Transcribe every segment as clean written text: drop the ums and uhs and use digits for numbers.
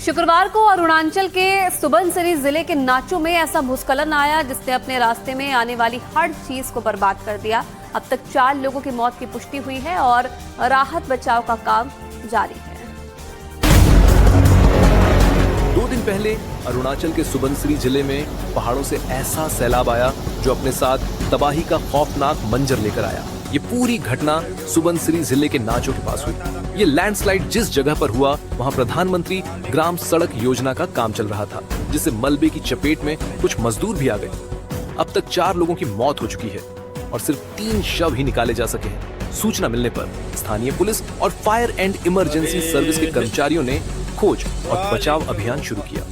शुक्रवार को अरुणाचल के सुबनसिरी जिले के नाचो में ऐसा भूस्खलन आया जिसने अपने रास्ते में आने वाली हर चीज को बर्बाद कर दिया। अब तक 4 लोगों की मौत की पुष्टि हुई है और राहत बचाव का काम जारी है। 2 दिन पहले अरुणाचल के सुबनसिरी जिले में पहाड़ों से ऐसा सैलाब आया जो अपने साथ तबाही का खौफनाक मंजर लेकर आया। ये पूरी घटना सुबनसिरी जिले के नाचो के पास हुई। ये लैंडस्लाइड जिस जगह पर हुआ वहां प्रधानमंत्री ग्राम सड़क योजना का काम चल रहा था, जिससे मलबे की चपेट में कुछ मजदूर भी आ गए। अब तक 4 लोगों की मौत हो चुकी है और सिर्फ 3 शव ही निकाले जा सके हैं। सूचना मिलने पर स्थानीय पुलिस और फायर एंड इमरजेंसी सर्विस के कर्मचारियों ने खोज और बचाव अभियान शुरू किया।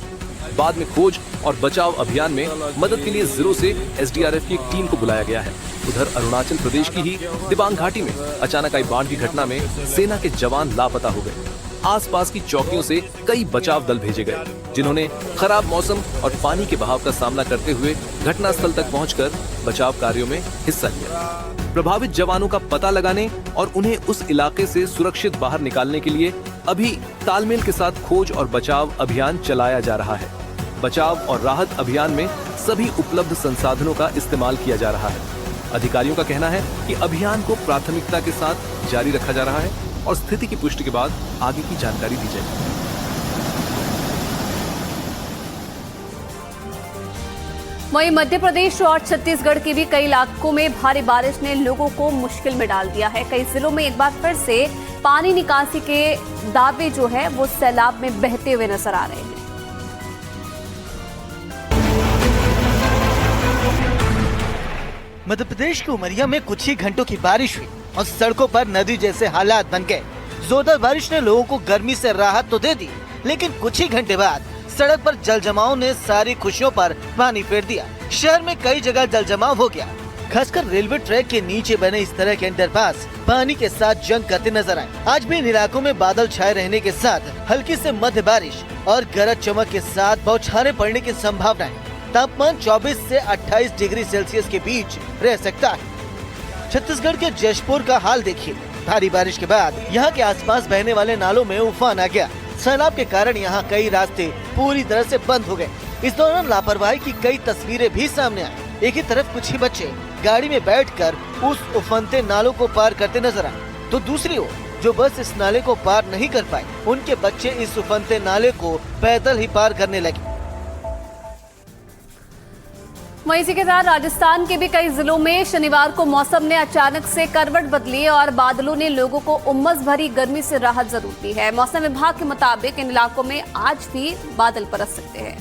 बाद में खोज और बचाव अभियान में मदद के लिए जिलों से एसडीआरएफ की एक टीम को बुलाया गया है। उधर अरुणाचल प्रदेश की ही दिबांग घाटी में अचानक आई बाढ़ की घटना में सेना के जवान लापता हो गए। आसपास की चौकियों से कई बचाव दल भेजे गए, जिन्होंने खराब मौसम और पानी के बहाव का सामना करते हुए घटनास्थल तक पहुंचकर बचाव कार्यों में हिस्सा लिया। प्रभावित जवानों का पता लगाने और उन्हें उस इलाके से सुरक्षित बाहर निकालने के लिए अभी तालमेल के साथ खोज और बचाव अभियान चलाया जा रहा है। बचाव और राहत अभियान में सभी उपलब्ध संसाधनों का इस्तेमाल किया जा रहा है। अधिकारियों का कहना है कि अभियान को प्राथमिकता के साथ जारी रखा जा रहा है और स्थिति की पुष्टि के बाद आगे की जानकारी दी जाएगी। वहीं मध्य प्रदेश और छत्तीसगढ़ के भी कई इलाकों में भारी बारिश ने लोगों को मुश्किल में डाल दिया है। कई जिलों में एक बार फिर से पानी निकासी के दावे जो है वो सैलाब में बहते हुए नजर आ रहे हैं। मध्य प्रदेश के उमरिया में कुछ ही घंटों की बारिश हुई और सड़कों पर नदी जैसे हालात बन गए। जोरदार बारिश ने लोगों को गर्मी से राहत तो दे दी, लेकिन कुछ ही घंटे बाद सड़क पर जल जमाव ने सारी खुशियों पर पानी फेर दिया। शहर में कई जगह जल जमाव हो गया। खासकर रेलवे ट्रैक के नीचे बने इस तरह के अंडरपास पानी के साथ जंग करते नजर आए। आज भी इन इलाकों में बादल छाए रहने के साथ हल्की से मध्य बारिश और गरज चमक के साथ बौछारें पड़ने की संभावना है। तापमान 24 से 28 डिग्री सेल्सियस के बीच रह सकता है। छत्तीसगढ़ के जशपुर का हाल देखिए। भारी बारिश के बाद यहाँ के आसपास बहने वाले नालों में उफान आ गया। सैलाब के कारण यहाँ कई रास्ते पूरी तरह से बंद हो गए। इस दौरान लापरवाही की कई तस्वीरें भी सामने आई। एक ही तरफ कुछ ही बच्चे गाड़ी में बैठकर उस उफनते नालों को पार करते नजर आए, तो दूसरी ओर जो बस इस नाले को पार नहीं कर पाए, उनके बच्चे इस उफनते नाले को पैदल ही पार करने लगे। वहीं इसी के साथ राजस्थान के भी कई जिलों में शनिवार को मौसम ने अचानक से करवट बदली और बादलों ने लोगों को उमस भरी गर्मी से राहत जरूर दी है। मौसम विभाग के मुताबिक इन इलाकों में आज भी बादल बरस सकते हैं।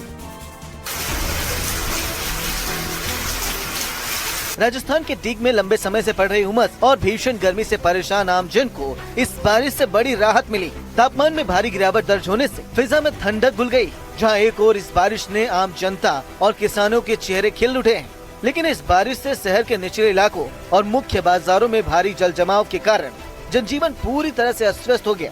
राजस्थान के डीग में लंबे समय से पड़ रही उमस और भीषण गर्मी से परेशान आमजन को इस बारिश से बड़ी राहत मिली। तापमान में भारी गिरावट दर्ज होने से फिजा में ठंडक घुल गई। जहां एक ओर इस बारिश ने आम जनता और किसानों के चेहरे खिल उठे हैं, लेकिन इस बारिश से शहर के निचले इलाकों और मुख्य बाजारों में भारी जल जमाव के कारण जनजीवन पूरी तरह से अस्त व्यस्त हो गया।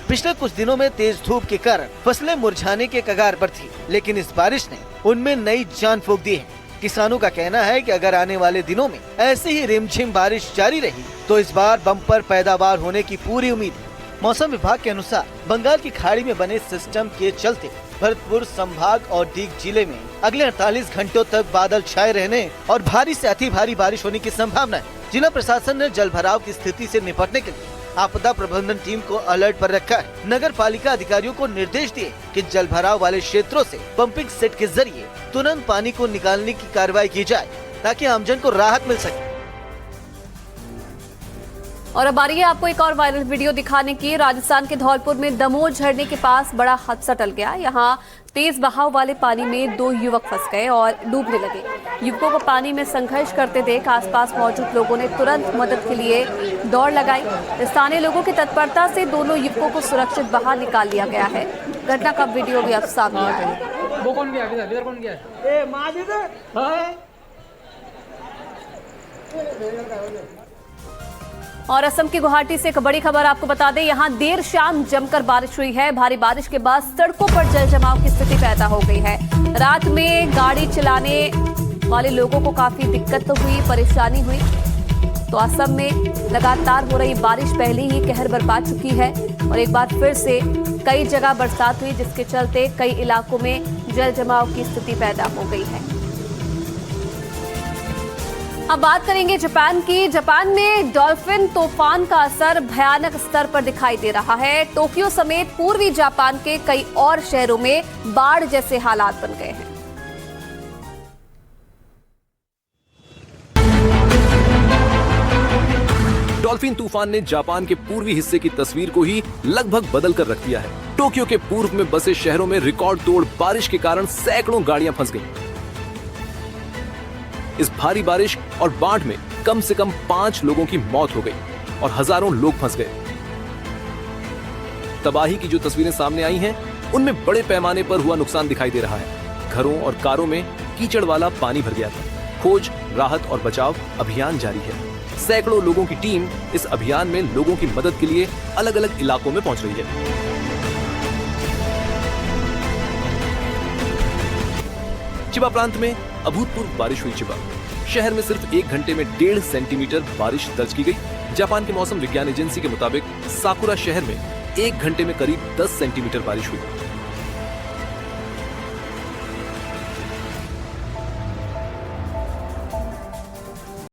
पिछले कुछ दिनों में तेज धूप के कारण फसलें मुरझाने के कगार पर थी, लेकिन इस बारिश ने उनमें नई जान फूंक दी है। किसानों का कहना है कि अगर आने वाले दिनों में ऐसी ही रिमझिम बारिश जारी रही तो इस बार बम्पर पैदावार होने की पूरी उम्मीद है। मौसम विभाग के अनुसार बंगाल की खाड़ी में बने सिस्टम के चलते भरतपुर संभाग और डीग जिले में अगले 48 घंटों तक बादल छाए रहने और भारी से अति भारी बारिश होने की संभावना है। जिला प्रशासन ने जल भराव की स्थिति से निपटने के लिए आपदा प्रबंधन टीम को अलर्ट पर रखा है। नगर पालिका अधिकारियों को निर्देश दिए कि जल भराव वाले क्षेत्रों से पंपिंग सेट के जरिए तुरंत पानी को निकालने की कार्रवाई की जाए ताकि आमजन को राहत मिल सके। और अब आ रही है आपको एक और वायरल वीडियो दिखाने की। राजस्थान के धौलपुर में दमोह झरने के पास बड़ा हादसा टल गया। यहाँ तेज बहाव वाले पानी में 2 युवक फंस गए और डूबने लगे। युवकों को पानी में संघर्ष करते देख आसपास मौजूद लोगों ने तुरंत मदद के लिए दौड़ लगाई। स्थानीय लोगों की तत्परता से दोनों युवकों को सुरक्षित बाहर निकाल लिया गया है। घटना का वीडियो भी अब सामने आ गया है। वो कौन गया? इधर कौन गया? और असम की गुवाहाटी से एक बड़ी खबर आपको बता दें, यहां देर शाम जमकर बारिश हुई है। भारी बारिश के बाद सड़कों पर जल जमाव की स्थिति पैदा हो गई है। रात में गाड़ी चलाने वाले लोगों को काफी दिक्कत तो हुई, परेशानी हुई। तो असम में लगातार हो रही बारिश पहले ही कहर बरपा चुकी है और एक बार फिर से कई जगह बरसात हुई, जिसके चलते कई इलाकों में जल जमाव की स्थिति पैदा हो गई है। अब बात करेंगे जापान की। जापान में डॉल्फिन तूफान का असर भयानक स्तर पर दिखाई दे रहा है। टोक्यो समेत पूर्वी जापान के कई और शहरों में बाढ़ जैसे हालात बन गए हैं। डॉल्फिन तूफान ने जापान के पूर्वी हिस्से की तस्वीर को ही लगभग बदल कर रख दिया है। टोक्यो के पूर्व में बसे शहरों में रिकॉर्ड तोड़ बारिश के कारण सैकड़ों गाड़ियां फंस गईं। इस भारी बारिश और बाढ़ में कम से कम 5 लोगों की मौत हो गई और हजारों लोग फंस गए। तबाही की जो तस्वीरें सामने आई हैं, उनमें बड़े पैमाने पर हुआ नुकसान दिखाई दे रहा है। घरों और कारों में कीचड़ वाला पानी भर गया था। खोज, राहत और बचाव अभियान जारी है। सैकड़ों लोगों की टीम इस अभियान में लोगों की मदद के लिए अलग अलग इलाकों में पहुंच रही है। चिबा प्रांत में अभूतपूर्व बारिश हुई। चिबा शहर में सिर्फ 1 घंटे में 1.5 सेंटीमीटर बारिश दर्ज की गई। जापान के मौसम विज्ञान एजेंसी के मुताबिक साकुरा शहर में 1 घंटे में करीब 10 सेंटीमीटर बारिश हुई।